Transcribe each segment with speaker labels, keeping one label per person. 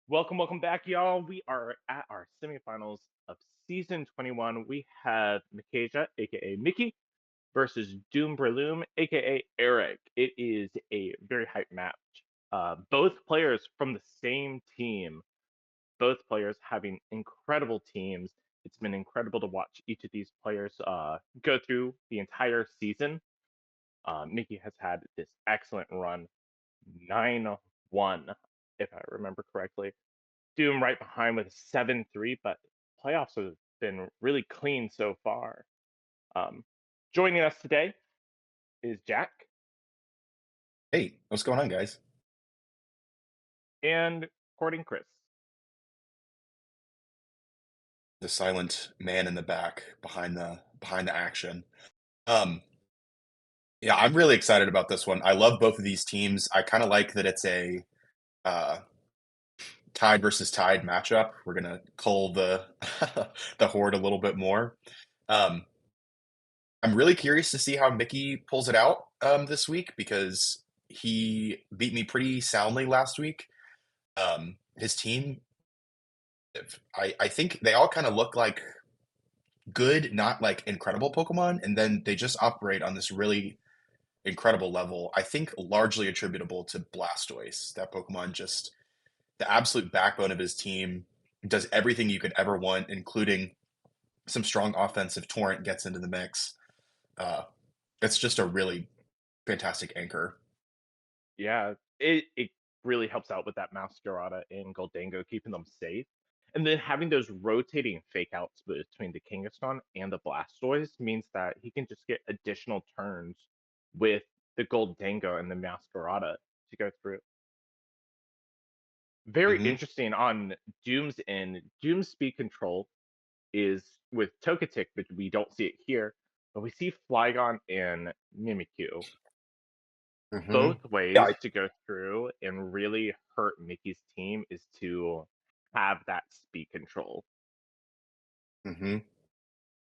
Speaker 1: Welcome back, y'all. We are at our semifinals of season 21. We have Micajah, aka Mickey, versus Doom Breloom, aka Eric. It is a very hype match. Both players from the same team, both players having incredible teams. It's been incredible to watch each of these players go through the entire season. Mickey has had this excellent run, 9-1, if I remember correctly. Doom right behind with a 7-3, but playoffs have been really clean so far. Um, Joining us today is Jack
Speaker 2: Hey, what's going on, guys?
Speaker 1: and Courting Chris.
Speaker 2: The silent man in the back behind the action. Um, yeah, I'm really excited about this one. I love both of these teams. I kind of like that it's a uh, tied versus tied matchup. We're gonna cull the the horde a little bit more. Um, I'm really curious to see how Mickey pulls it out this week because he beat me pretty soundly last week. His team, I think they all kind of look like good, not like incredible Pokemon, and then they just operate on this really incredible level. I think largely attributable to Blastoise. That Pokemon just the absolute backbone of his team, does everything you could ever want, including some strong offensive torrent gets into the mix. Uh, it's just a really fantastic anchor.
Speaker 1: Yeah, it really helps out with that Masquerada and Goldango, keeping them safe. And then having those rotating fake outs between the Kangaskhan and the Blastoise means that he can just get additional turns with the Goldango and the Masquerada to go through. Very
Speaker 2: Mhm.
Speaker 1: interesting on Doom's end. Doom's speed control is with Togetic, but we don't see it here. But we see Flygon and Mimikyu.
Speaker 2: Mhm.
Speaker 1: Both
Speaker 2: Yeah,
Speaker 1: ways to go through and really hurt Mickey's team is to have that speed control.
Speaker 2: mhm.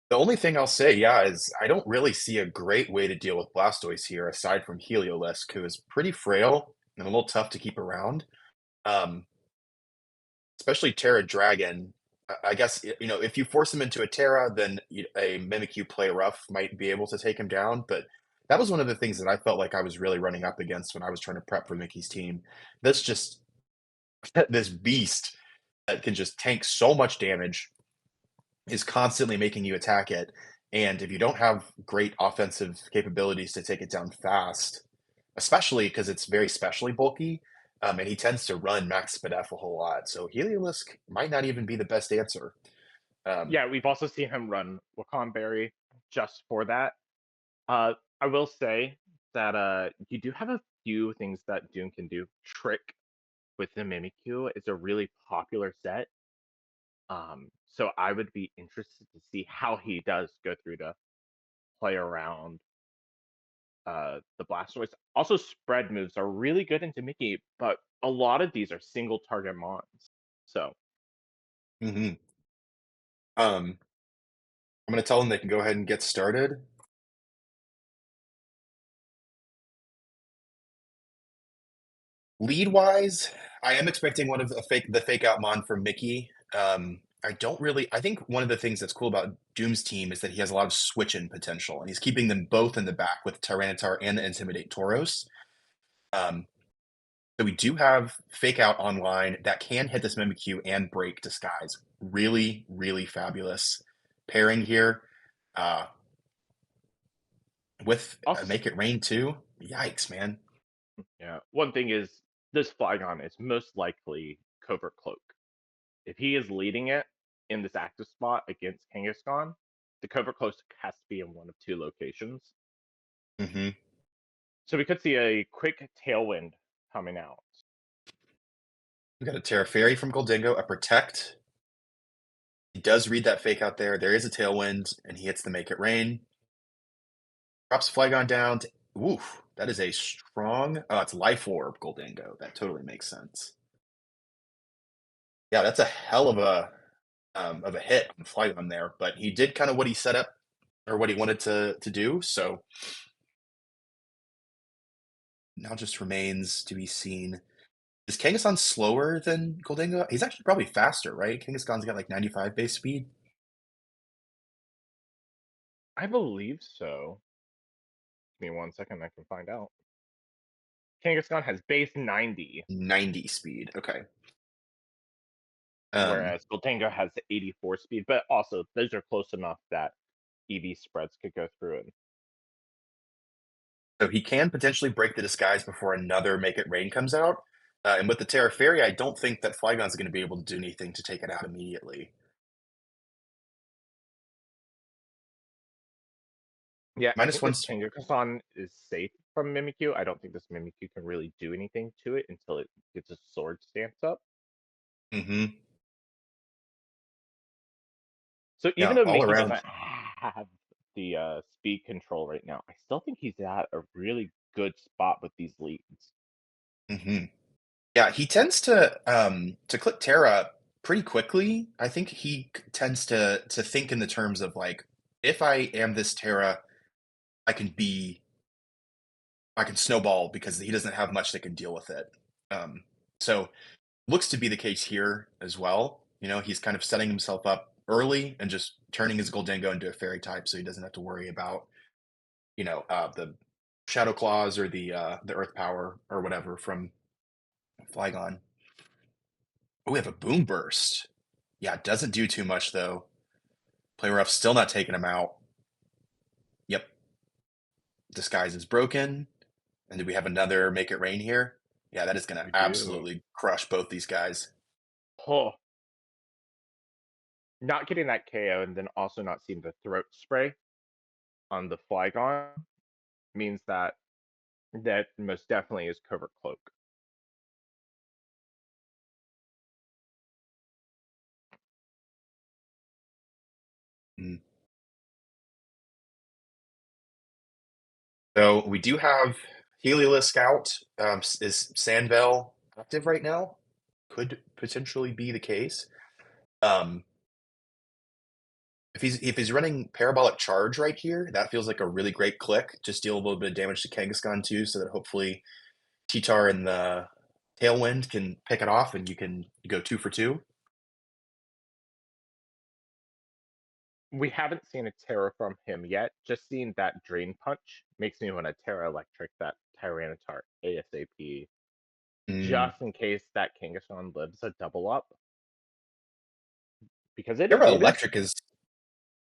Speaker 2: The only thing I'll say, yeah, is I don't really see a great way to deal with Blastoise here aside from Heliolisk, who is pretty frail and a little tough to keep around. Um, Especially Terra Dragon. I guess, if you force him into a Terra, then a Mimikyu Play Rough might be able to take him down, but that was one of the things that I felt like I was really running up against when I was trying to prep for Mickey's team. That's just this beast that can just tank so much damage, is constantly making you attack it, and if you don't have great offensive capabilities to take it down fast, especially because it's very specially bulky, and he tends to run Max Spadef a whole lot, so Heliolisk might not even be the best answer. Um,
Speaker 1: Yeah, we've also seen him run Wakanberry just for that. I will say that you do have a few things that Doom can do. Trick with the Mimikyu is a really popular set. So I would be interested to see how he does go through to play around the Blastoise. Also, spread moves are really good into Mickey, but a lot of these are single target mons. So
Speaker 2: mhm. I'm gonna tell them they can go ahead and get started. Lead-wise, I am expecting one of the fake out mon from Mickey. I think one of the things that's cool about Doom's team is that he has a lot of switch-in potential, and he's keeping them both in the back with Tyranitar and the Intimidate Tauros. Um, so we do have Fake Out online that can hit this Mimikyu and break Disguise. Really, really fabulous pairing here. Uh, with
Speaker 1: also,
Speaker 2: Make It Rain too. Yikes, man.
Speaker 1: yeah, one thing is this Flygon is most likely Covert Cloak. If he is leading it in this active spot against Kangaskhan, the Covert Cloak has to be in one of two locations.
Speaker 2: Hmm.
Speaker 1: So we could see a quick Tailwind coming out.
Speaker 2: We got a Terra Fairy from Goldingo, a Protect. He does read that Fake Out there. There is a Tailwind, and he hits the Make It Rain. Drops Flygon down to, oof, that is a strong, oh, it's Life Orb Goldingo. That totally makes sense. Yeah, that's a hell of a hit on Flygon there, but he did kind of what he set up or what he wanted to do. So now just remains to be seen. Is Kangaskhan slower than Gholdengo? He's actually probably faster, right? Kangaskhan's got like 95 base speed.
Speaker 1: I believe so. Give me 1 second, I can find out. Kangaskhan has base 90,
Speaker 2: 90 speed. Okay. Um,
Speaker 1: whereas Gholdengo has 84 speed, but also those are close enough that EV spreads could go through it.
Speaker 2: so he can potentially break the disguise before another Make It Rain comes out. And with the Terra Fairy, I don't think that Flygon's going to be able to do anything to take it out immediately.
Speaker 1: Yeah, I
Speaker 2: Minus
Speaker 1: think
Speaker 2: one.
Speaker 1: this Kangaskhan is safe from Mimikyu. I don't think this Mimikyu can really do anything to it until it gets its sword stance up.
Speaker 2: Mm-hmm.
Speaker 1: So even
Speaker 2: Yeah,
Speaker 1: though
Speaker 2: all
Speaker 1: Mickey
Speaker 2: around.
Speaker 1: doesn't have the speed control right now, I still think he's at a really good spot with these leads.
Speaker 2: Mm-hmm. Yeah, he tends to click Terra pretty quickly. I think he tends to think in the terms of like, if I am this Terra, I can be I can snowball because he doesn't have much that can deal with it. So looks to be the case here as well. You know, he's kind of setting himself up early and just turning his Goldengo into a fairy type, so he doesn't have to worry about the Shadow Claws or the Earth Power or whatever from Flygon. Oh, we have a Boom Burst. Yeah, it doesn't do too much though. Play Rough still not taking him out. Yep, Disguise is broken. And do we have another Make It Rain here? Yeah, that is going to
Speaker 1: We do.
Speaker 2: absolutely crush both these guys.
Speaker 1: Oh, not getting that KO and then also not seeing the throat spray on the Flygon means that that most definitely is Covert Cloak.
Speaker 2: Mm. So we do have Heliolisk Scout. Is Sandbell active right now? Could potentially be the case. Um, if he's running Parabolic Charge right here, that feels like a really great click. Just deal a little bit of damage to Kangaskhan too, so that hopefully Titar and the Tailwind can pick it off, and you can go 2 for 2.
Speaker 1: We haven't seen a Terra from him yet. Just seeing that Drain Punch makes me want to Terra Electric that Tyranitar ASAP,
Speaker 2: Mm.
Speaker 1: just in case that Kangaskhan lives a double up. Because it
Speaker 2: Terra
Speaker 1: it is
Speaker 2: Electric is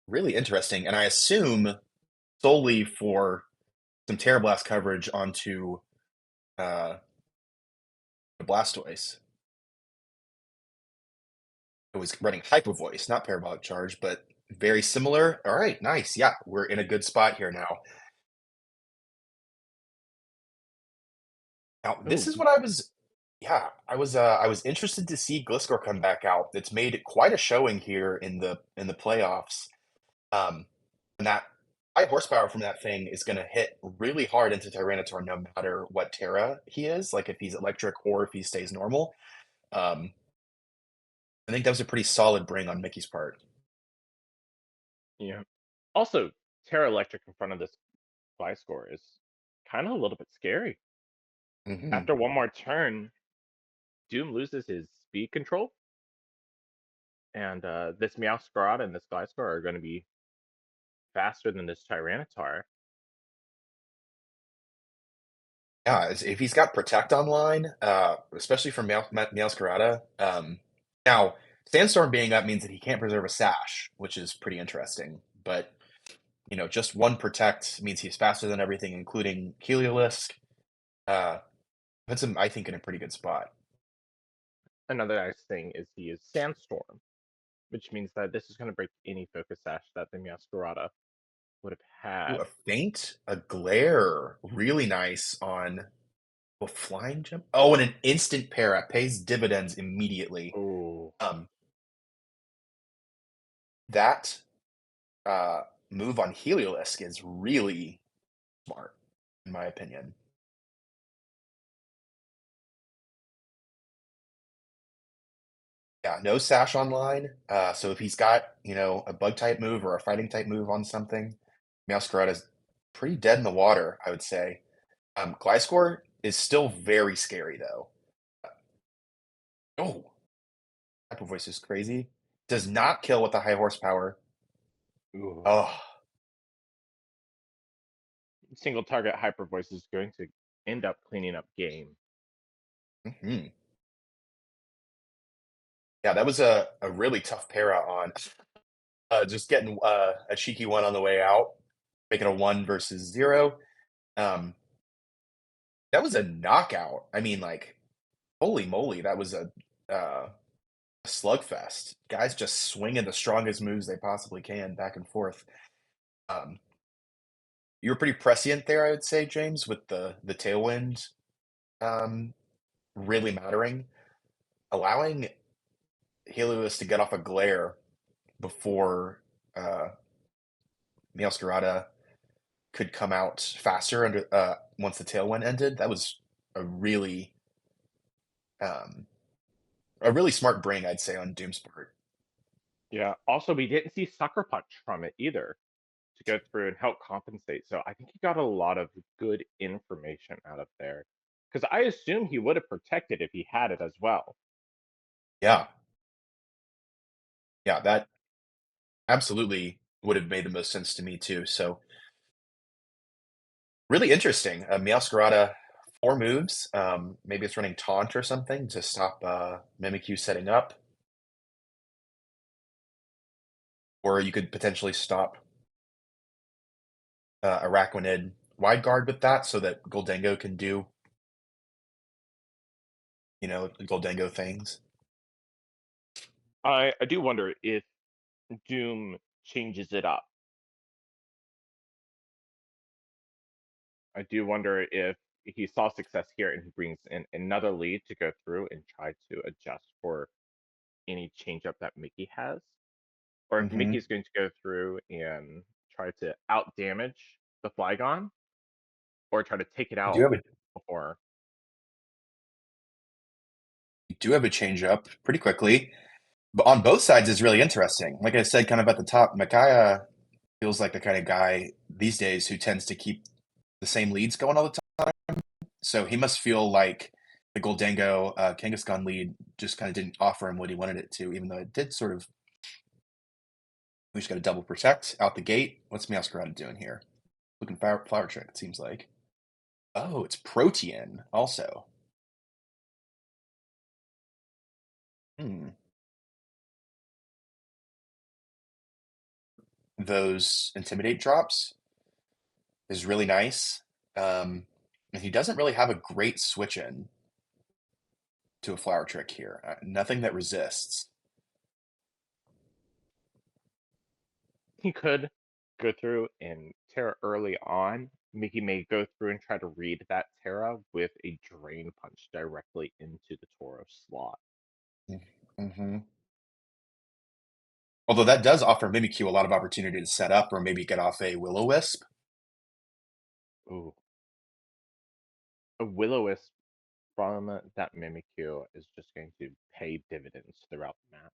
Speaker 2: really interesting, and I assume solely for some Terra Blast coverage onto uh, the Blastoise. It was running Hyper Voice, not Parabolic Charge, but very similar. All right, nice. Yeah, we're in a good spot here now. Now, this
Speaker 1: oh
Speaker 2: is what I was. Yeah, I was interested to see Gliscor come back out. It's made quite a showing here in the playoffs. Um, and that high horsepower from that thing is going to hit really hard into Tyranitar, no matter what Terra he is. Like if he's electric or if he stays normal. Um, I think that was a pretty solid bring on Mickey's part.
Speaker 1: yeah. Also, Terra Electric in front of this score is kind of a little bit scary.
Speaker 2: Hmm.
Speaker 1: After one more turn, Doom loses his speed control, and this Meowscarada and this Gliscor are going to be faster than this Tyranitar.
Speaker 2: Yeah, if he's got Protect online, especially from Meowscarada. Now, Sandstorm being up means that he can't preserve a Sash, which is pretty interesting. But, just one Protect means he's faster than everything, including Heliolisk. Uh, puts him, I think, in a pretty good spot.
Speaker 1: Another nice thing is he is Sandstorm, which means that this is going to break any Focus Sash that the Meowscarada would have
Speaker 2: Ooh,
Speaker 1: had.
Speaker 2: a Feint, a Glare, really nice on a Flying Jump. Oh, and an instant para pays dividends immediately.
Speaker 1: Oh,
Speaker 2: Um, that uh, move on Heliolisk is really smart, in my opinion. Yeah, no Sash online. So if he's got, a bug type move or a fighting type move on something, Meowscarada is pretty dead in the water, I would say. Gliscor is still very scary though. Oh, Hyper Voice is crazy. Does not kill with the high horsepower.
Speaker 1: Ooh.
Speaker 2: Oh,
Speaker 1: Single target hyper voice is going to end up cleaning up game.
Speaker 2: mhm. Yeah, that was a really tough para on just getting a cheeky one on the way out, making a 1 versus 0. Um, that was a knockout. I mean, like, holy moly, that was a slugfest. Guys just swinging the strongest moves they possibly can back and forth. Um, you were pretty prescient there, I would say, James, with the tailwind um, really mattering. Allowing Helios to get off a glare before uh, Masquerada could come out faster under once the tailwind ended. That was a really um, a really smart bring, I'd say, on Doom's part.
Speaker 1: Yeah. Also, we didn't see sucker punch from it either to go through and help compensate. So I think he got a lot of good information out of there. Because I assume he would have protected if he had it as well.
Speaker 2: Yeah, yeah, that absolutely would have made the most sense to me too. So really interesting. Masquerada, 4 moves. Maybe it's running taunt or something to stop Mimikyu setting up, or you could potentially stop Araquanid wide guard with that so that Goldengo can do, Goldengo things.
Speaker 1: I do wonder if Doom changes it up. I do wonder if he saw success here and he brings in another lead to go through and try to adjust for any change up that Mickey has. Or if
Speaker 2: Hmm.
Speaker 1: Mickey's going to go through and try to out damage the Flygon or try to take it
Speaker 2: You do
Speaker 1: out
Speaker 2: have a
Speaker 1: before.
Speaker 2: you do have a change up pretty quickly, but on both sides is really interesting. Like I said, kind of at the top, Micajah feels like the kind of guy these days who tends to keep the same leads going all the time. So he must feel like the Goldengo Kangaskhan lead just kind of didn't offer him what he wanted it to, even though it did sort of. We just got a double protect out the gate. What's Masquerade doing here? Looking flower trick, it seems like. Oh, it's Protean also. Hmm. Those intimidate drops is really nice. And he doesn't really have a great switch in to a flower trick here. Nothing that resists.
Speaker 1: He could go through and Terra early on. Mickey may go through and try to read that Terra with a Drain Punch directly into the Toro slot.
Speaker 2: Mm-hmm. Although that does offer Mimikyu a lot of opportunity to set up or maybe get off a Will-O-Wisp.
Speaker 1: Ooh. A Will-O-Wisp from that Mimikyu is just going to pay dividends throughout the match.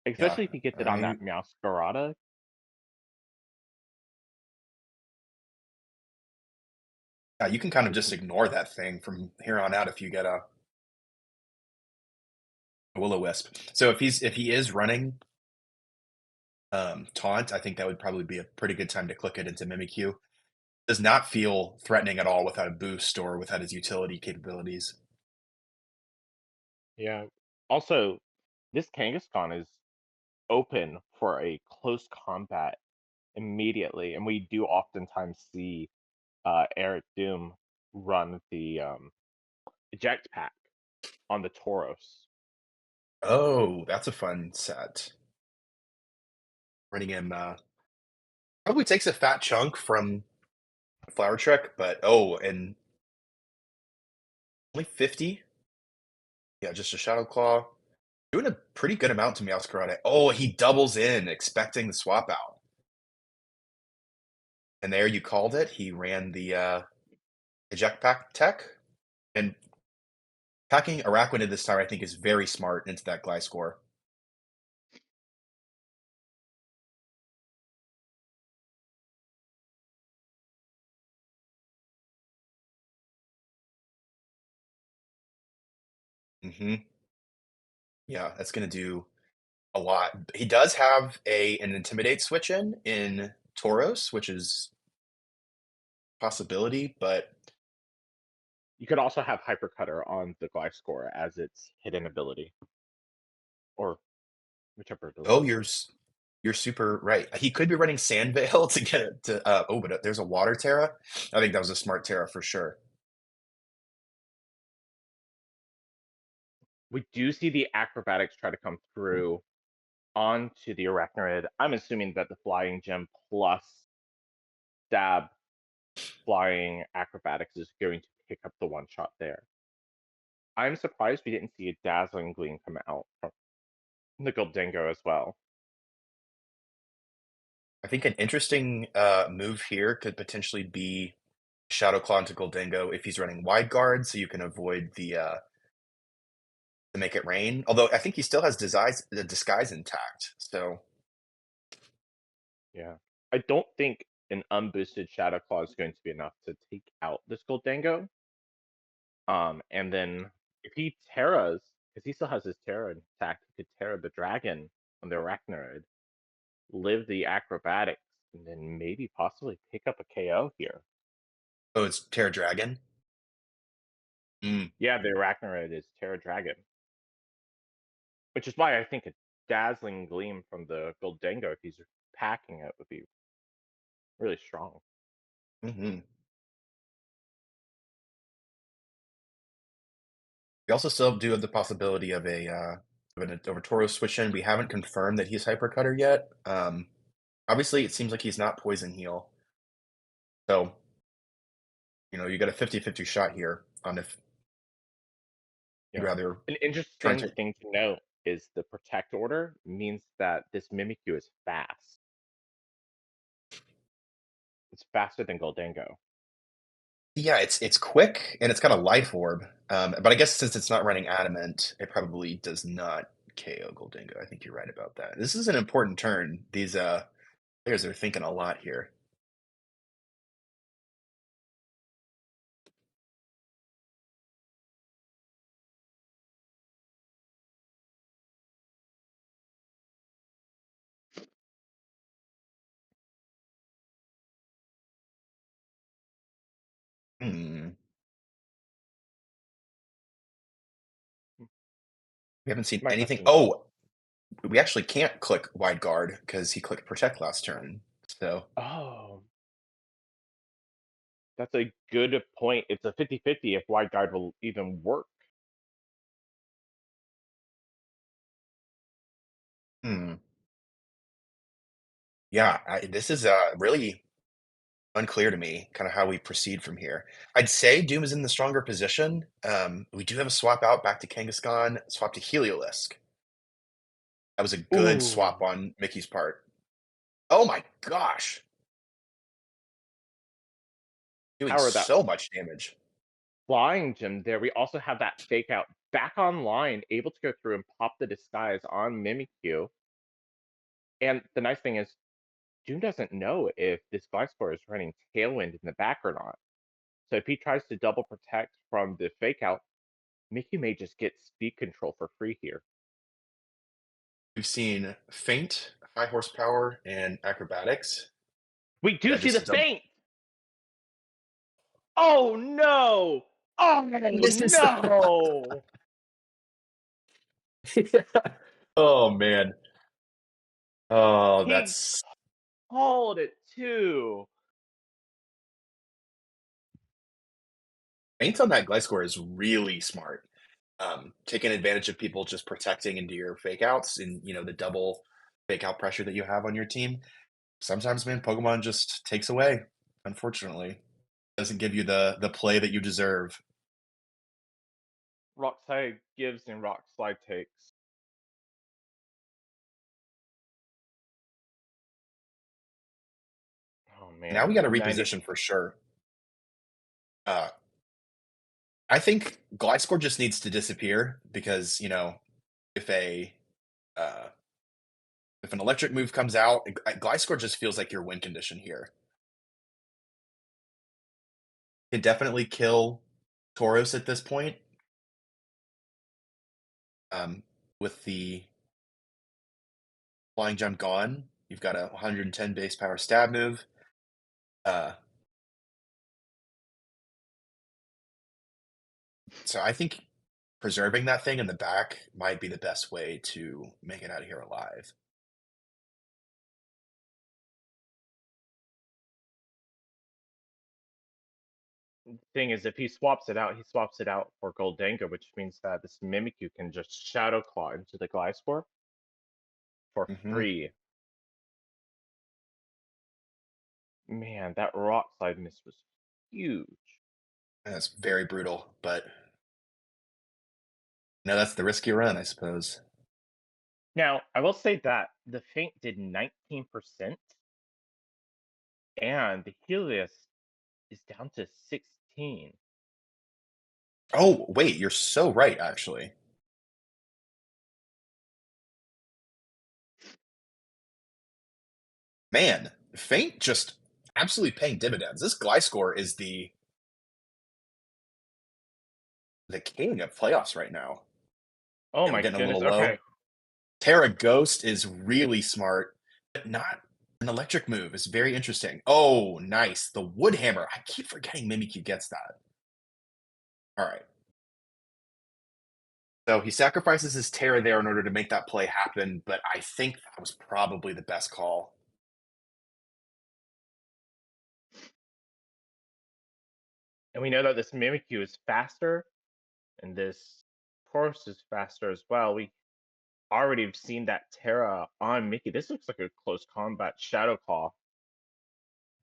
Speaker 2: Yeah,
Speaker 1: Especially if he gets it on
Speaker 2: I
Speaker 1: that Masquerada.
Speaker 2: yeah, you can kind of
Speaker 1: It's
Speaker 2: just
Speaker 1: just,
Speaker 2: ignore that thing from here on out if you get a Will-O-Wisp. So if he is running taunt, I think that would probably be a pretty good time to click it into Mimikyu. Does not feel threatening at all without a boost or without his utility capabilities.
Speaker 1: yeah. Also, this Kangaskhan is open for a close combat immediately, and we do oftentimes see Eric Doom run the eject pack on the Tauros.
Speaker 2: Oh, that's a fun set. Running him probably takes a fat chunk from Flower Trek, but oh, and only 50? Yeah, just a Shadow Claw. Doing a pretty good amount to Meowscarada. Oh, he doubles in, expecting the swap out. And there you called it. He ran the eject pack tech. And packing Araquanid this time, I think, is very smart into that Gliscor. Hmm. Yeah, that's gonna do a lot. He does have an Intimidate switch in Tauros, which is a possibility, but
Speaker 1: You could also have Hypercutter on the Gliscor as its hidden ability, or whichever
Speaker 2: oh,
Speaker 1: ability.
Speaker 2: you're super right. He could be running Sandveil to get it to, oh, but there's a Water Terra. I think that was a smart Terra for sure.
Speaker 1: We do see the acrobatics try to come through onto the Arachnoid. I'm assuming that the Flying Gem plus Stab Flying Acrobatics is going to pick up the one shot there. I'm surprised we didn't see a Dazzling Gleam come out from the Guldengo as well.
Speaker 2: I think an interesting, move here could potentially be Shadow Claw into Gholdengo if he's running wide guard, so you can avoid the Make It Rain. Although I think he still has the disguise intact, so
Speaker 1: Yeah. I don't think an unboosted Shadow Claw is going to be enough to take out this Guldengo. And then if he Terras, because he still has his Terra intact, he could Terra the Dragon on the Arachnoid, live the acrobatics, and then maybe possibly pick up a KO here.
Speaker 2: oh, it's Terra Dragon? Mm,
Speaker 1: Yeah, the Arachnoid is Terra Dragon, which is why I think a dazzling gleam from the Guldengo, if he's packing it, would be really strong.
Speaker 2: mhm. We also still do have the possibility of a Toro switch in. We haven't confirmed that he's Hyper Cutter yet. Obviously, it seems like he's not Poison Heal, so, you got a 50-50 shot here on if you'd
Speaker 1: Yeah.
Speaker 2: rather
Speaker 1: An
Speaker 2: try and
Speaker 1: interesting
Speaker 2: take.
Speaker 1: thing to note is the Protect order means that this Mimikyu is fast. It's faster than Guldengo.
Speaker 2: Yeah, it's quick and it's got a life orb. But I guess since it's not running adamant, it probably does not KO Gholdengo. I think you're right about that. This is an important turn. These players are thinking a lot here. Hmm. We haven't seen
Speaker 1: My
Speaker 2: anything.
Speaker 1: question is,
Speaker 2: Oh, we actually can't click wide guard because he clicked protect last turn. So
Speaker 1: oh, that's a good point. It's a 50-50 if Wide Guard will even work.
Speaker 2: hmm. Yeah, this is really unclear to me, kind of how we proceed from here. I'd say Doom is in the stronger position. We do have a swap out back to Kangaskhan, swap to Heliolisk. That was a good
Speaker 1: Ooh,
Speaker 2: swap on Mickey's part. Oh my gosh, doing
Speaker 1: power that
Speaker 2: so much damage.
Speaker 1: Flying Gem there. We also have that Fake Out back online, able to go through and pop the Disguise on Mimikyu. And the nice thing is, Doom doesn't know if this Gliscor is running Tailwind in the back or not. So if he tries to double protect from the Fake Out, Mickey may just get speed control for free here.
Speaker 2: We've seen Feint, High Horsepower, and Acrobatics.
Speaker 1: We do
Speaker 2: That
Speaker 1: see
Speaker 2: just
Speaker 1: the
Speaker 2: a double.
Speaker 1: feint. Oh no! Oh
Speaker 2: This is.
Speaker 1: no!
Speaker 2: Oh man. Oh,
Speaker 1: He
Speaker 2: that's
Speaker 1: called it too.
Speaker 2: Feint on that Gliscor is really smart. Taking advantage of people just protecting into your fake outs and the double fake out pressure that you have on your team. Sometimes, man, Pokemon just takes away. Unfortunately, doesn't give you the play that you deserve.
Speaker 1: Rock Slide gives and Rock Slide takes. Oh
Speaker 2: Now we
Speaker 1: man,
Speaker 2: got to
Speaker 1: 90.
Speaker 2: reposition for sure. Uh, I think Gliscor just needs to disappear because if a uh, if an electric move comes out, Gliscor just feels like your win condition here. Can definitely kill Tauros at this point. with the flying jump gone. You've got a 110 base power stab move. Uh, so I think preserving that thing in the back might be the best way to make it out of here alive.
Speaker 1: Thing is, if he swaps it out, he swaps it out for Goldenga, which means that this Mimikyu can just Shadow Claw into the Gliscor for
Speaker 2: Hmm.
Speaker 1: free. Man, that rock slide miss was huge.
Speaker 2: That's very brutal, but no, that's the risk you run, I suppose.
Speaker 1: Now, I will say that the Feint did 19%, and the Helios is down to 16.
Speaker 2: Oh, wait, you're so right, actually. Man, Feint just absolutely paying dividends. This Gliscor is the king of playoffs right now.
Speaker 1: Oh
Speaker 2: Yeah, we're
Speaker 1: my
Speaker 2: getting a
Speaker 1: goodness.
Speaker 2: little
Speaker 1: Okay.
Speaker 2: low. Terra Ghost is really smart, but not an electric move. It's very interesting. Oh, nice. The Wood Hammer. I keep forgetting Mimikyu gets that. All right. So he sacrifices his Terra there in order to make that play happen, but I think that was probably the best call.
Speaker 1: And we know that this Mimikyu is faster, and this Tauros is faster as well. We already have seen that Terra on Mickey. This looks like a close combat Shadow Claw,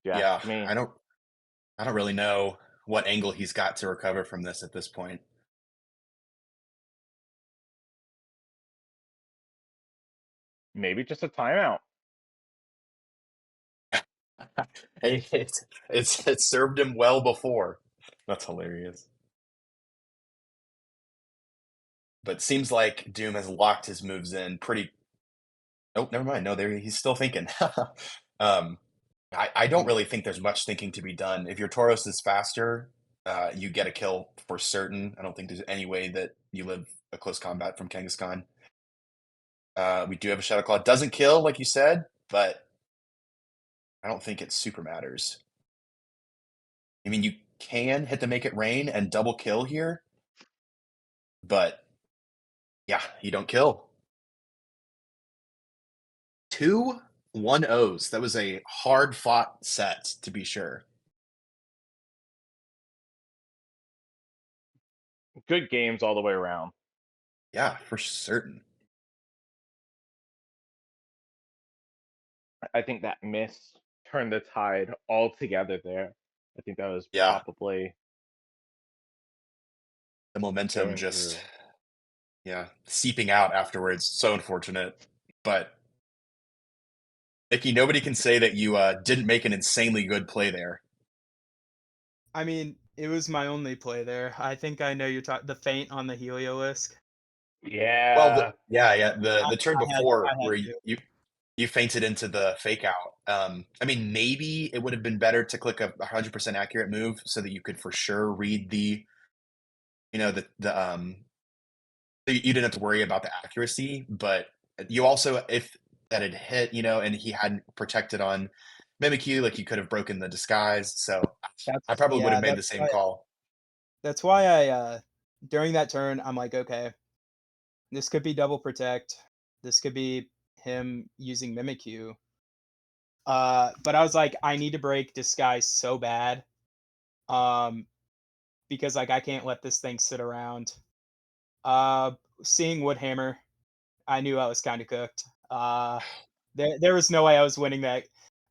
Speaker 1: if you ask
Speaker 2: Yeah,
Speaker 1: me.
Speaker 2: I don't really know what angle he's got to recover from this at this point.
Speaker 1: Maybe just a timeout.
Speaker 2: Hey, it's served him well before. That's hilarious. But seems like Doom has locked his moves in pretty. Oh, never mind. No, there he's still thinking. um, I don't
Speaker 1: Mm,
Speaker 2: really think there's much thinking to be done. If your Tauros is faster, you get a kill for certain. I don't think there's any way that you live a close combat from Kangaskhan. We do have a Shadow Claw. Doesn't kill, like you said, but I don't think it super matters. I mean, you can hit the Make It Rain and double kill here, but yeah, you don't kill. 2 1-0s. That was a hard fought set, to be sure.
Speaker 1: Good games all the way around.
Speaker 2: Yeah, for certain.
Speaker 1: I think that miss turned the tide altogether there. I think that was
Speaker 2: Yeah,
Speaker 1: probably
Speaker 2: the momentum
Speaker 1: going
Speaker 2: just,
Speaker 1: through.
Speaker 2: yeah, seeping out afterwards. So unfortunate. But Nikki, nobody can say that you didn't make an insanely good play there.
Speaker 3: I mean, it was my only play there. I think I know you're talking the feint on the Heliolisk.
Speaker 2: Well,
Speaker 1: Yeah.
Speaker 2: yeah. The turn
Speaker 3: I
Speaker 2: before
Speaker 3: had
Speaker 2: where
Speaker 3: to.
Speaker 2: you fainted into the fake out. I mean, maybe it would have been better to click a 100% accurate move so that you could for sure read the you didn't have to worry about the accuracy, but you also, if that had hit, and he hadn't protected on Mimikyu, like you could have broken the disguise. So I
Speaker 3: That's
Speaker 2: probably would have
Speaker 3: yeah,
Speaker 2: made the same call.
Speaker 3: that's why during that turn I'm like, okay, this could be double protect. This could be him using Mimikyu. But I was like, I need to break disguise so bad. Um, because like I can't let this thing sit around. Uh Seeing Woodhammer, I knew I was kind of cooked. There was no way I was winning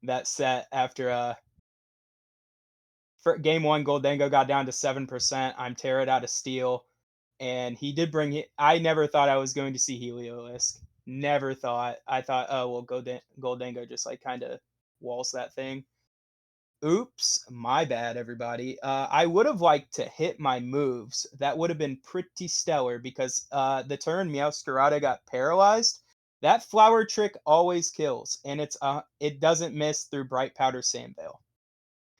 Speaker 3: that set after for game one, Goldango got down to 7%. I'm Terrad out of steel, and he did bring it. I never thought I was going to see Heliolisk. Never thought. I thought, oh well, Goldango just like kind of walls that thing. Oops, my bad, everybody. I would have liked to hit my moves. That would have been pretty stellar because the turn Meowscarada got paralyzed. That flower trick always kills, and it doesn't miss through Bright Powder Sandveil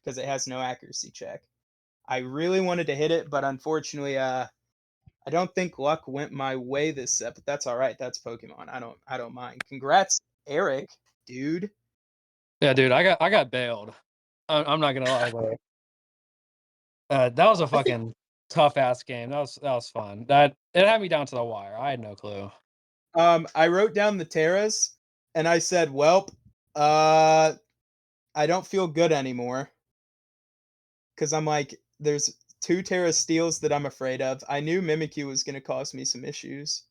Speaker 3: because it has no accuracy check. I really wanted to hit it, but unfortunately, I don't think luck went my way this set, but that's all right. That's Pokemon. I don't mind. Congrats, Eric, dude.
Speaker 4: Yeah, dude, I got bailed. I'm not gonna lie, but that was a
Speaker 3: I think
Speaker 4: fucking tough ass game. That was fun. That it had me down to the wire. I had no clue.
Speaker 3: I wrote down the Terras and I said, "Welp, uh I don't feel good anymore." Cuz I'm like there's two Terra Steels that I'm afraid of. I knew Mimikyu was going to cause me some issues.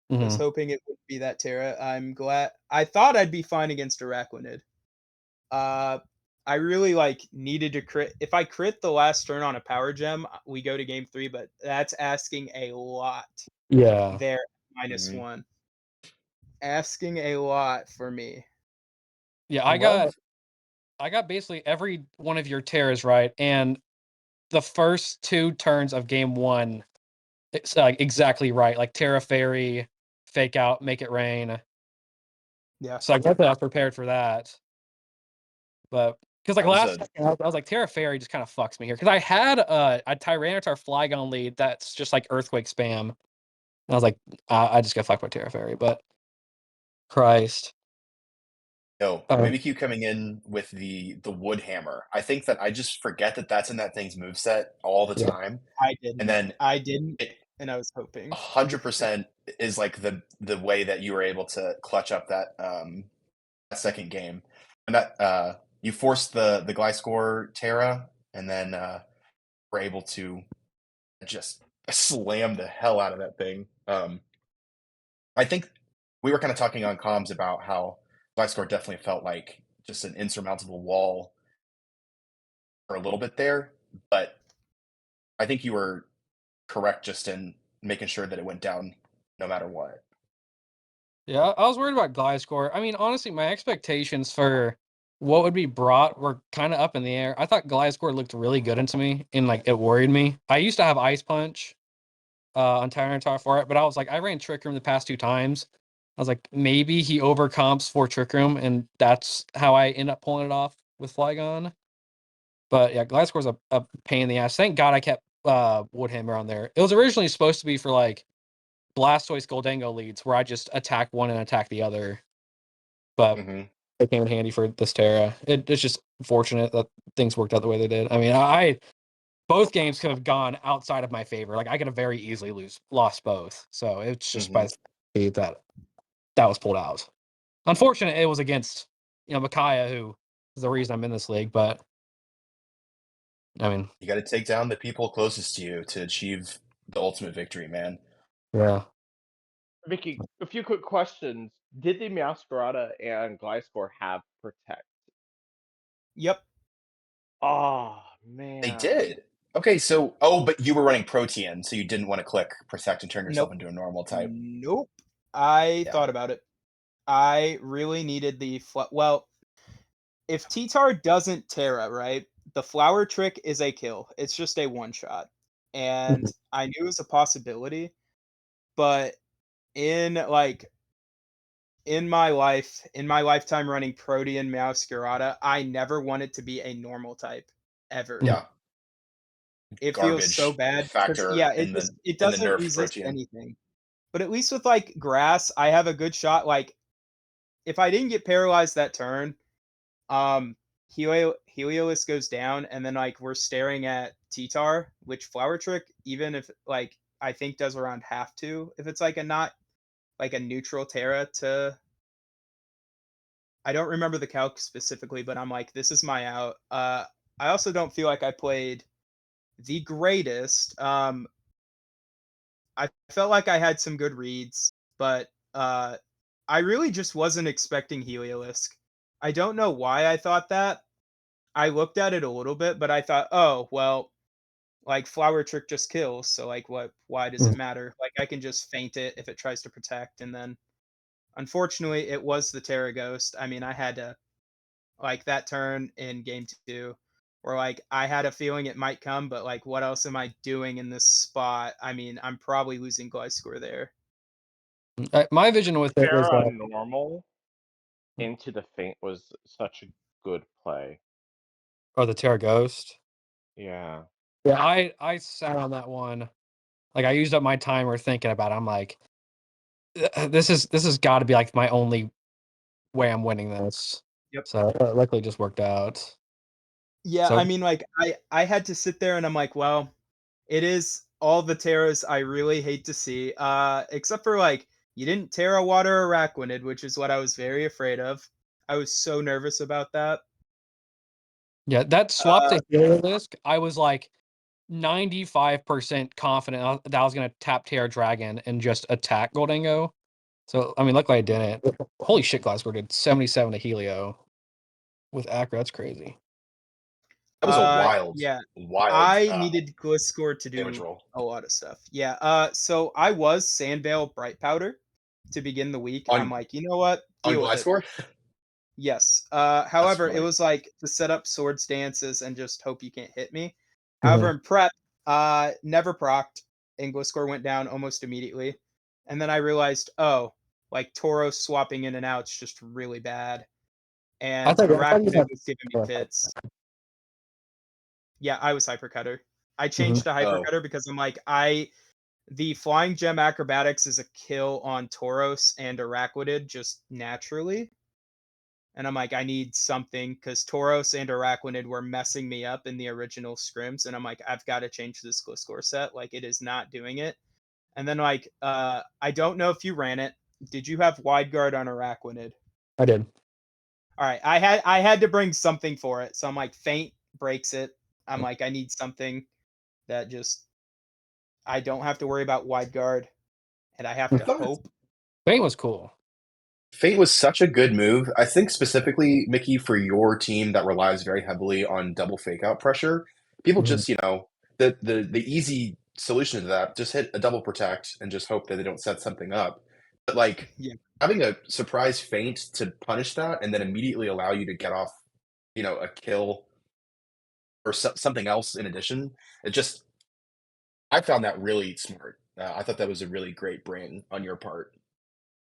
Speaker 3: I was
Speaker 4: Hmm.
Speaker 3: hoping it would be that Terra. I'm glad. I thought I'd be fine against Araquanid. Uh, I really like needed to crit. If I crit the last turn on a power gem, we go to game 3. But that's asking a lot.
Speaker 4: Yeah,
Speaker 3: There, minus
Speaker 2: Mhm.
Speaker 3: 1, asking a lot for me.
Speaker 4: yeah.
Speaker 2: I love
Speaker 4: I got basically every one of your tears right, and the first 2 turns of game 1, it's like exactly right. Like Terra Fairy, fake out, make it rain.
Speaker 3: Yeah,
Speaker 4: So I guess I was prepared for that. But because like
Speaker 2: that was
Speaker 4: last
Speaker 2: a
Speaker 4: second, I was like Terra Fairy just kind of fucks me here because I had a Tyranitar Flygon lead that's just like Earthquake spam. And I was like, I just got fucked by Terra Fairy, but Christ.
Speaker 2: no
Speaker 4: Uh,
Speaker 2: Mimikyu coming in with the wood hammer. I think that I just forget that that's in that thing's moveset all the
Speaker 4: yeah.
Speaker 2: time,
Speaker 3: I
Speaker 2: and
Speaker 3: didn't.
Speaker 2: then
Speaker 3: I didn't,
Speaker 2: it
Speaker 3: and I was hoping.
Speaker 2: 100% is like the way that you were able to clutch up that second game, and that you forced the Gliscor Terra, and then were able to just slam the hell out of that thing. I think we were kind of talking on comms about how Gliscor definitely felt like just an insurmountable wall for a little bit there, but I think you were correct just in making sure that it went down no matter what.
Speaker 4: Yeah, I was worried about Gliscor. I mean, honestly, my expectations for what would be brought were kind of up in the air. I thought Gliscor looked really good into me, and like it worried me. I used to have Ice Punch on Tyranitar for it, but I was like, I ran Trick Room the past 2 times. I was like, maybe he overcomps for Trick Room, and that's how I end up pulling it off with Flygon. But yeah, Gliscor's a pain in the ass. Thank God I kept Woodhammer on there. It was originally supposed to be for like Blastoise Goldango leads where I just attack one and attack the other. But
Speaker 2: Mhm.
Speaker 4: it came in handy for this Terra. It's just fortunate that things worked out the way they did. I mean, I both games could have gone outside of my favor. Like I could have very easily lost both. So it's just by
Speaker 2: Mhm.
Speaker 4: that that was pulled out. Unfortunate it was against Micajah, who is the reason I'm in this league. But I mean,
Speaker 2: You gotta take down the people closest to you to achieve the ultimate victory, man.
Speaker 4: yeah.
Speaker 1: Vicky, a few quick questions. Did the Meowscarada and Gliscor have Protect?
Speaker 3: Yep.
Speaker 1: Oh,
Speaker 2: They
Speaker 1: man.
Speaker 2: did. Okay, but you were running Protean, so you didn't wanna click Protect and turn yourself
Speaker 3: Nope.
Speaker 2: into a normal type.
Speaker 3: Nope. I
Speaker 2: Yeah.
Speaker 3: thought about it. I really needed the well, if T-Tar doesn't Terra, right? The flower trick is a kill. It's just a one shot. And
Speaker 4: Mhm.
Speaker 3: I knew it was a possibility, but in like in my lifetime running Protean Meowscarada, I never wanted to be a normal type ever.
Speaker 4: Mhm.
Speaker 2: Yeah.
Speaker 3: It feels so
Speaker 2: Garbage
Speaker 3: bad because
Speaker 2: factor
Speaker 3: yeah,
Speaker 2: in the
Speaker 3: it
Speaker 2: in the
Speaker 3: doesn't
Speaker 2: nerfed
Speaker 3: resist
Speaker 2: Protean.
Speaker 3: anything. But at least with like grass, I have a good shot. Like if I didn't get paralyzed that turn, um Helios goes down and then like we're staring at T-Tar, which flower trick, even if like I think does around half to if it's like a not like a neutral Terra to I don't remember the calc specifically, but I'm like, this is my out. I also don't feel like I played the greatest. I felt like I had some good reads, but I really just wasn't expecting Heliolisk. I don't know why I thought that. I looked at it a little bit, but I thought, oh well, like Flower Trick just kills, so like what? Why does it
Speaker 4: Mhm.
Speaker 3: matter? Like I can just feint it if it tries to protect, and then unfortunately, it was the Terra Ghost. I mean, I had to like that turn in game 2 where like I had a feeling it might come, but like what else am I doing in this spot? I mean, I'm probably losing Gliscor there.
Speaker 4: My vision with it was
Speaker 1: Fair on normal into the Feint was such a good play.
Speaker 4: or the Terra Ghost.
Speaker 1: Yeah.
Speaker 4: Yeah, I sat on that one Like I used up my timer thinking about it. I'm like, this has got to be like my only way I'm winning this.
Speaker 3: Yep.
Speaker 4: So luckily, it just worked out.
Speaker 3: Yeah,
Speaker 4: So
Speaker 3: I mean, like, I had to sit there and I'm like, well, it is all the Terras I really hate to see, except for, like, you didn't Terra Water Araquanid, which is what I was very afraid of. I was so nervous about that.
Speaker 4: yeah, that swap
Speaker 3: Uh,
Speaker 4: to Heliolisk, I was like 95% confident that I was gonna tap Terra Dragon and just attack Goldango. So I mean, luckily I didn't. Holy shit, Glasgow did 77 to Helio with Acro. That's crazy.
Speaker 2: That was a wild,
Speaker 3: yeah,
Speaker 2: wild
Speaker 3: I needed Gliscor to
Speaker 2: damage
Speaker 3: do
Speaker 2: roll.
Speaker 3: a lot of stuff. Yeah, so I was Sandvale Bright Powder to begin the week. I'm
Speaker 2: On
Speaker 3: like, "You know what?
Speaker 2: on
Speaker 3: Deal with it."
Speaker 2: Gliscor?
Speaker 3: Yes.
Speaker 2: That's
Speaker 3: However, it
Speaker 2: funny.
Speaker 3: was like to set up swords dances and just hope you can't hit me. However,
Speaker 4: Mhm.
Speaker 3: in prep, never procced, and Gliscor went down almost immediately. And then I realized, oh, like Tauros swapping in and out's just really bad. And
Speaker 4: I thought you
Speaker 3: Arachnid
Speaker 4: had.
Speaker 3: was giving me fits. Yeah, I was Hypercutter. I
Speaker 4: Mhm.
Speaker 3: changed to
Speaker 2: Oh,
Speaker 3: Hypercutter because I'm like, the Flying Gem Acrobatics is a kill on Tauros and Araquanid just naturally. And I'm like, I need something because Tauros and Araquanid were messing me up in the original scrims. And I'm like, I've got to change this Gliscor set. Like, it is not doing it. And then, like, I don't know if you ran it. Did you have Wide Guard on Araquanid?
Speaker 4: I did.
Speaker 3: All right. I had to bring something for it. So I'm like, Faint breaks it. I'm like, I need something that just, I don't have to worry about Wide Guard. And I have
Speaker 2: I
Speaker 3: to
Speaker 2: thought
Speaker 3: hope.
Speaker 4: Bane was cool.
Speaker 2: Fate was such a good move. I think specifically, Mickey, for your team that relies very heavily on double fake out pressure, people
Speaker 4: Mhm.
Speaker 2: just, the easy solution to that, just hit a double protect and just hope that they don't set something up. But like
Speaker 3: Yeah.
Speaker 2: having a surprise feint to punish that and then immediately allow you to get off, a kill or something else in addition, it just I found that really smart. I thought that was a really great bring on your part.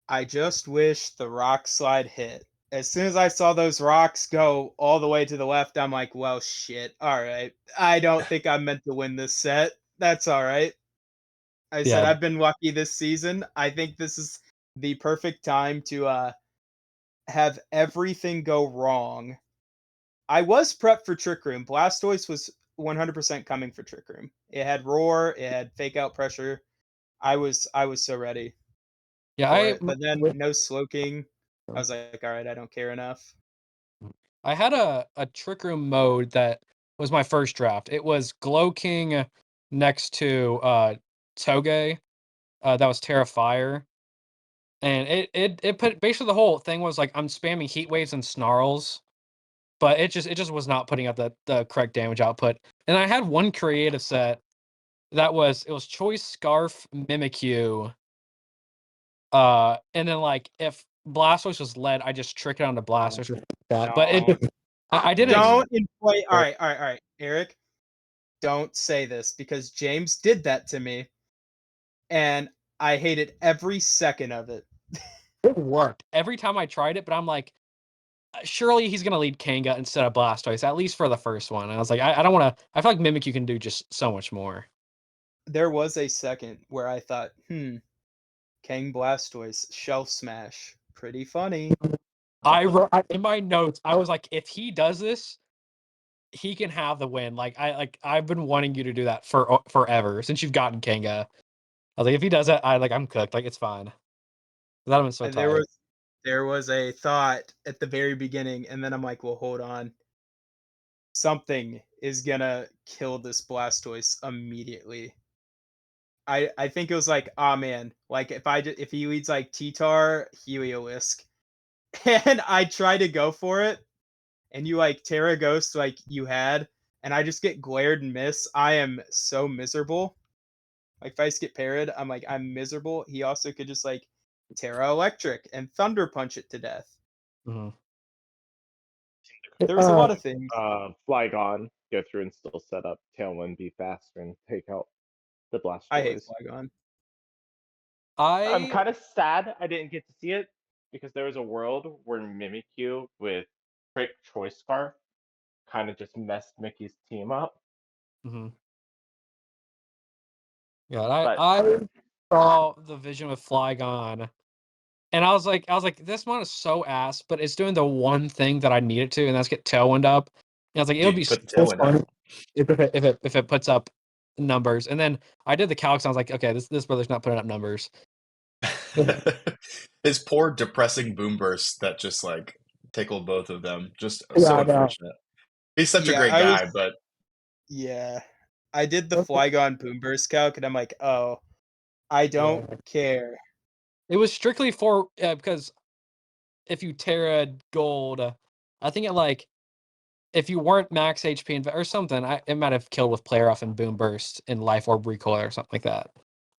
Speaker 3: I just wish the rock slide hit. As soon as I saw those rocks go all the way to the left, I'm like, well, shit. All right. I don't think I'm meant to win this set. That's all right. I said,
Speaker 4: Yeah,
Speaker 3: I've been lucky this season. I think this is the perfect time to have everything go wrong. I was prepped for Trick Room. Blastoise was 100% coming for Trick Room. It had Roar, it had Fake Out Pressure. I was so ready
Speaker 4: yeah.
Speaker 3: for it. But then no Slowking. I was like, all right, I don't care enough.
Speaker 4: I had a Trick Room mode that was my first draft. It was Glow King next to Toge. That was Terra Fire. And it put basically the whole thing was like I'm spamming heat waves and snarls, but it just was not putting out the correct damage output. And I had one creative set that was Choice Scarf Mimikyu. And then like if Blastoise was led, I just trick it onto Blastoise or that. But it
Speaker 3: No.
Speaker 4: I didn't
Speaker 3: Don't
Speaker 2: Mm.
Speaker 3: inflate. All
Speaker 4: expect
Speaker 3: right, all right, all right. Eric, don't say this because James did that to me and I hated every second of it.
Speaker 4: it worked every time I tried it, but I'm like, surely he's gonna lead Kanga instead of Blastoise, at least for the first one. And I was like, I don't wanna I feel like Mimikyu can do just so much more.
Speaker 3: There was a second where I thought, Kang Blastoise, Shelf Smash. Pretty funny.
Speaker 4: I wrote in my notes, I was like, if he does this, he can have the win. I've been wanting you to do that for forever since you've gotten Kanga. I was like, if he does that, I'm cooked. Like it's fine. That have been so
Speaker 3: And there
Speaker 4: tight.
Speaker 3: was there was a thought at the very beginning, and then I'm like, well, hold on. Something is gonna kill this Blastoise immediately. I think it was like, oh man, like if he leads like T-Tar, Heliolisk, and I try to go for it, and you like Terra Ghost like you had, and I just get glared and miss. I am so miserable. Like if I just get parried, I'm like I'm miserable. He also could just like Terra Electric and Thunder Punch it to death.
Speaker 4: Mhm.
Speaker 3: There was a lot of things.
Speaker 1: Flygon, go through and still set up Tailwind, be faster, and take out the
Speaker 3: I hate
Speaker 1: Blastoise.
Speaker 3: Flygon.
Speaker 1: I'm
Speaker 4: I
Speaker 1: kind of sad I didn't get to see it because there was a world where Mimikyu with Trick Choice Scarf kind of just messed Mickey's team up.
Speaker 4: mhm. Yeah,
Speaker 1: But
Speaker 4: I saw the vision with Flygon, and I was like, this mod is so ass, but it's doing the one thing that I need it to, and that's get Tailwind up. And I was like, it would be
Speaker 2: Dude, put the
Speaker 4: so
Speaker 2: tailwind
Speaker 4: fun
Speaker 2: up.
Speaker 4: if it puts up numbers. And then I did the calcs, and I was like, okay, this brother's not putting up numbers.
Speaker 2: His poor depressing boom burst that just like tickled both of them. Just
Speaker 4: Yeah,
Speaker 2: so
Speaker 4: I know.
Speaker 2: unfortunate. He's such a
Speaker 3: Yeah,
Speaker 2: great guy, but
Speaker 3: yeah. I did the Flygon Boom Burst calc, and I'm like, oh, I don't
Speaker 4: Yeah.
Speaker 3: care.
Speaker 4: It was strictly for because if you Terra gold, I think it like if you weren't max HP or something, it might have killed with player off and boom burst and life orb recoil or something like that.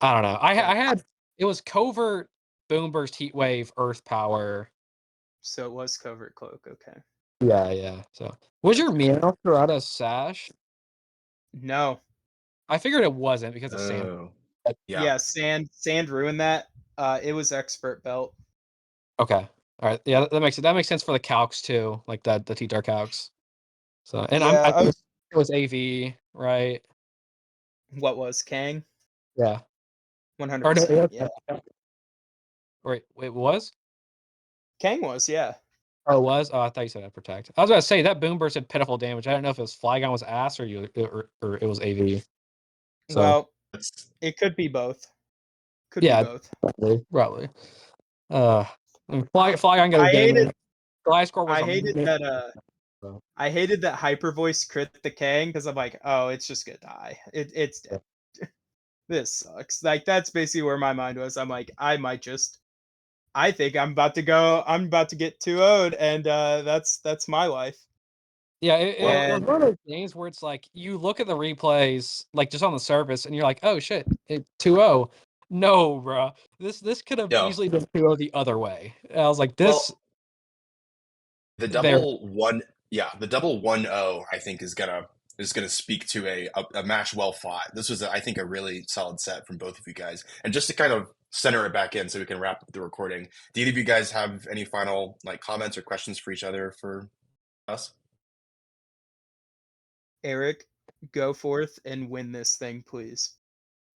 Speaker 4: I don't know. I had it was covert boom burst heat wave earth power.
Speaker 3: So it was covert cloak. Okay.
Speaker 4: Yeah. So was your
Speaker 3: Okay.
Speaker 4: Meow throughout a sash?
Speaker 3: No.
Speaker 4: I figured it wasn't because of sand.
Speaker 2: oh yeah.
Speaker 3: Yeah, sand ruined that. It was expert belt.
Speaker 4: Okay. All right. Yeah, that makes sense for the calcs too, like the T-Tar calcs. So and
Speaker 3: Yeah,
Speaker 4: I
Speaker 3: I
Speaker 4: think
Speaker 3: was.
Speaker 4: it was AV, right?
Speaker 3: What was Kang?
Speaker 4: Yeah. Or no,
Speaker 3: 100%. Yeah,
Speaker 4: wait, it was?
Speaker 3: Kang was. Yeah.
Speaker 4: Oh, it was? Oh, I thought you said that protect. I was about to say that boom burst did pitiful damage. I don't know if it was Flygon was ass or it was AV. So
Speaker 3: Well,
Speaker 2: That's
Speaker 3: it could be both. Could be
Speaker 4: yeah,
Speaker 3: both.
Speaker 4: probably. Flygon got a
Speaker 3: I hated.
Speaker 4: damage. Gliscor was
Speaker 3: I
Speaker 4: a
Speaker 3: hated
Speaker 4: mess,
Speaker 3: that.
Speaker 4: so,
Speaker 3: I hated that Hyper Voice crit the Kang because I'm like, oh, it's just gonna die. It's
Speaker 4: yeah.
Speaker 3: dead. This sucks. Like that's basically where my mind was. I'm like, I might just. I think I'm about to go. I'm about to get 2-0'd, and that's my life.
Speaker 4: Yeah, it was
Speaker 3: And
Speaker 4: one of those games where it's like you look at the replays, like just on the surface, and you're like, oh shit, 2-0. No, bro. This could have
Speaker 2: yo.
Speaker 4: easily been 2-0 the other way. And I was like, this
Speaker 2: Well, the
Speaker 4: there.
Speaker 2: double one, yeah, the double 1-0, I think is gonna speak to a match well fought. This was, I think, a really solid set from both of you guys. And just to kind of center it back in, so we can wrap up the recording. Do either of you guys have any final like comments or questions for each other for us?
Speaker 3: Eric, go forth and win this thing, please.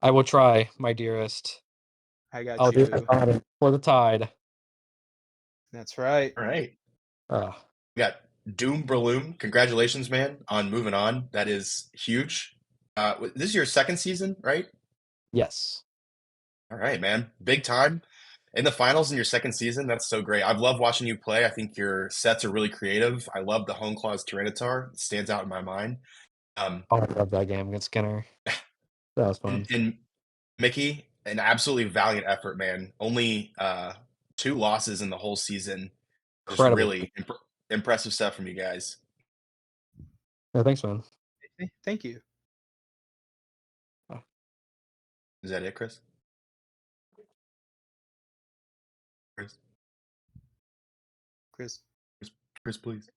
Speaker 4: I will try, my dearest.
Speaker 3: I got
Speaker 4: I'll do my
Speaker 3: you.
Speaker 4: bottom for the tide.
Speaker 3: That's right.
Speaker 2: All right.
Speaker 4: Uh,
Speaker 2: We got Doom Breloom. Congratulations, man, on moving on. That is huge. This is your second season, right?
Speaker 4: yes.
Speaker 2: All right, man. Big time. In the finals in your second season, that's so great. I've loved watching you play. I think your sets are really creative. I love the Home Claws Tyranitar. It stands out in my mind.
Speaker 4: Oh, I love that game against Skinner. That was fun.
Speaker 2: And Mickey, an absolutely valiant effort, man. Only 2 losses in the whole season. Just
Speaker 4: Incredible.
Speaker 2: really impressive stuff from you guys.
Speaker 4: Yeah, thanks, man.
Speaker 3: Thank you.
Speaker 2: Is that it, Chris? Chris,
Speaker 3: Chris.
Speaker 2: Chris, please.